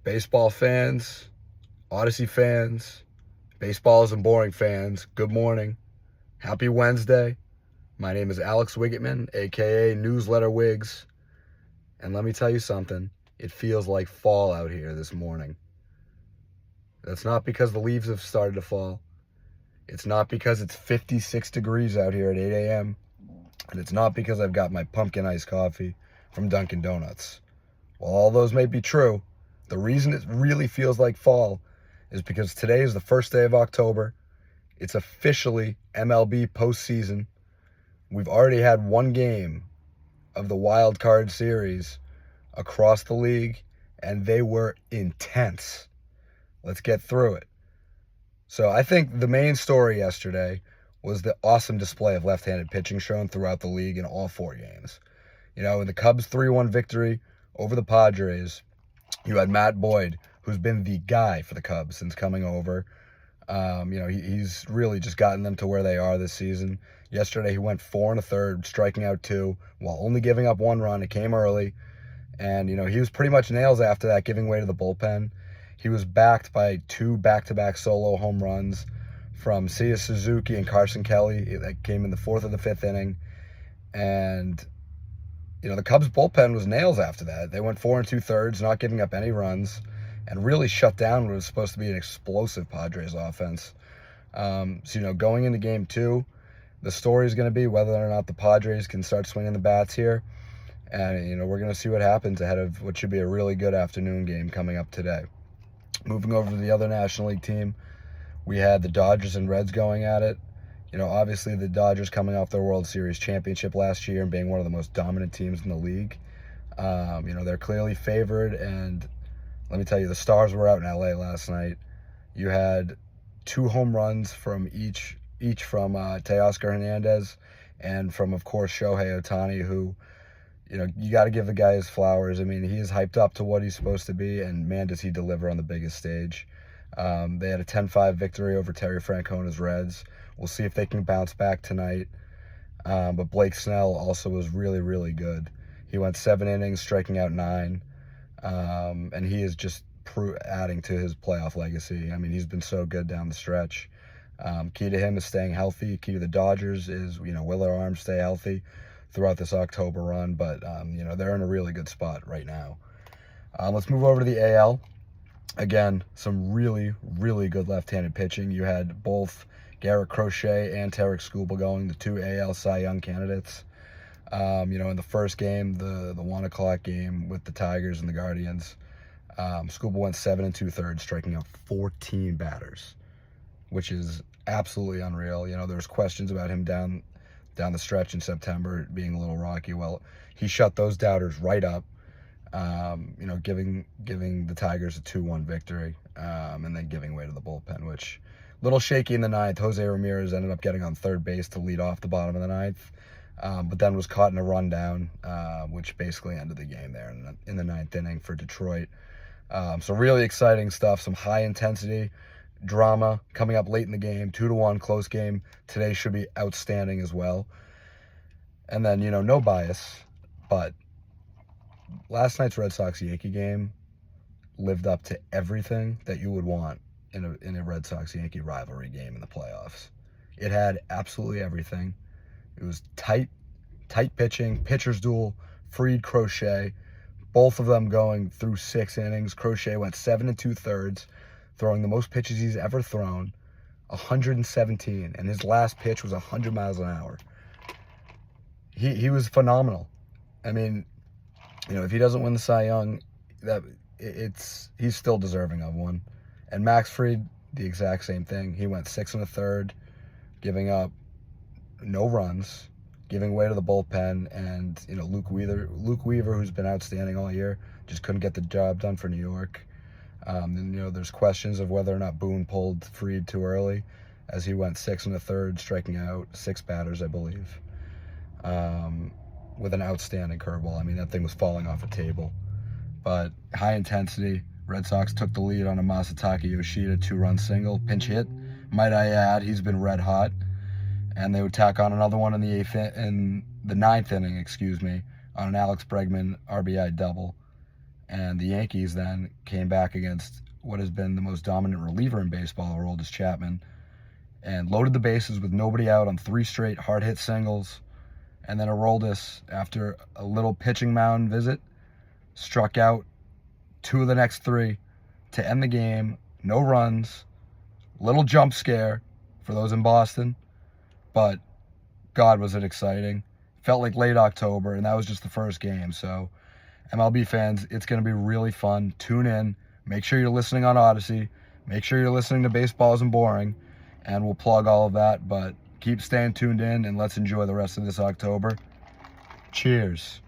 Baseball fans, Odyssey fans, baseball isn't boring fans, good morning. Happy Wednesday. My name is Alex Wiggitman, aka Newsletter Wigs. And let me tell you something, it feels like fall out here this morning. That's not because the leaves have started to fall. It's not because it's 56 degrees out here at 8 a.m. And it's not because I've got my pumpkin iced coffee from Dunkin' Donuts. While all those may be true, the reason it really feels like fall is because today is the first day of October. It's officially MLB postseason. We've already had one game of the wild card series across the league, and they were intense. Let's get through it. So I think the main story yesterday was the awesome display of left-handed pitching shown throughout the league in all four games. You know, in the Cubs' 3-1 victory over the Padres, you had Matt Boyd, who's been the guy for the Cubs since coming over. He's really just gotten them to where they are this season. Yesterday, he went 4 1/3, striking out 2, while only giving up 1 run. It came early. And, he was pretty much nails after that, giving way to the bullpen. He was backed by 2 back-to-back solo home runs from Seiya Suzuki and Carson Kelly. That came in the 4th of the 5th inning. And the Cubs bullpen was nails after that. They went 4 2/3, not giving up any runs, and really shut down what was supposed to be an explosive Padres offense. Going into game 2, the story is going to be whether or not the Padres can start swinging the bats here. And, we're going to see what happens ahead of what should be a really good afternoon game coming up today. Moving over to the other National League team, we had the Dodgers and Reds going at it. Obviously the Dodgers coming off their World Series championship last year and being one of the most dominant teams in the league. They're clearly favored, and let me tell you, the Stars were out in LA last night. You had 2 home runs from each from Teoscar Hernandez and from, of course, Shohei Ohtani, who, you got to give the guy his flowers. I mean, he is hyped up to what he's supposed to be, and man, does he deliver on the biggest stage. They had a 10-5 victory over Terry Francona's Reds. We'll see if they can bounce back tonight. But Blake Snell also was really, really good. He went 7 innings, striking out 9. And he is just adding to his playoff legacy. I mean, he's been so good down the stretch. Key to him is staying healthy. Key to the Dodgers is, will their arms stay healthy throughout this October run. But, they're in a really good spot right now. Let's move over to the AL. Again, some really, really good left-handed pitching. You had both Garrett Crochet and Tarek Skubal going, the 2 AL Cy Young candidates. In the first game, the 1 o'clock game with the Tigers and the Guardians, Skubal went 7 2/3, striking out 14 batters, which is absolutely unreal. There's questions about him down the stretch in September being a little rocky. Well, he shut those doubters right up. Giving the Tigers a 2-1 victory, and then giving way to the bullpen, which a little shaky in the 9th. Jose Ramirez ended up getting on third base to lead off the bottom of the 9th, but then was caught in a rundown, which basically ended the game there in the 9th inning for Detroit. So really exciting stuff, some high intensity drama coming up late in the game, 2-1 close game. Today should be outstanding as well. And then, no bias, but last night's Red Sox-Yankee game lived up to everything that you would want in a Red Sox-Yankee rivalry game in the playoffs. It had absolutely everything. It was tight pitching, pitcher's duel, Fried, Crochet, both of them going through 6 innings. Crochet went 7 2/3, throwing the most pitches he's ever thrown, 117, and his last pitch was 100 miles an hour. He was phenomenal. I mean, if he doesn't win the Cy Young, he's still deserving of one. And Max Fried, the exact same thing. He went 6 1/3, giving up no runs, giving way to the bullpen, and Luke Weaver, who's been outstanding all year, just couldn't get the job done for New York. And there's questions of whether or not Boone pulled Fried too early, as he went 6 1/3, striking out 6 batters, I believe. With an outstanding curveball. I mean, that thing was falling off a table. But high intensity. Red Sox took the lead on a Masataka Yoshida 2-run single, pinch hit. Might I add, he's been red hot. And they would tack on another one in the 9th inning, on an Alex Bregman RBI double. And the Yankees then came back against what has been the most dominant reliever in baseball, Aroldis Chapman, and loaded the bases with nobody out on 3 straight hard-hit singles. And then Aroldis, after a little pitching mound visit, struck out 2 of the next 3 to end the game. No runs, little jump scare for those in Boston, but God, was it exciting. Felt like late October, and that was just the first game. So MLB fans, it's going to be really fun. Tune in. Make sure you're listening on Odyssey. Make sure you're listening to Baseball Isn't Boring, and we'll plug all of that. But keep staying tuned in, and let's enjoy the rest of this October. Cheers.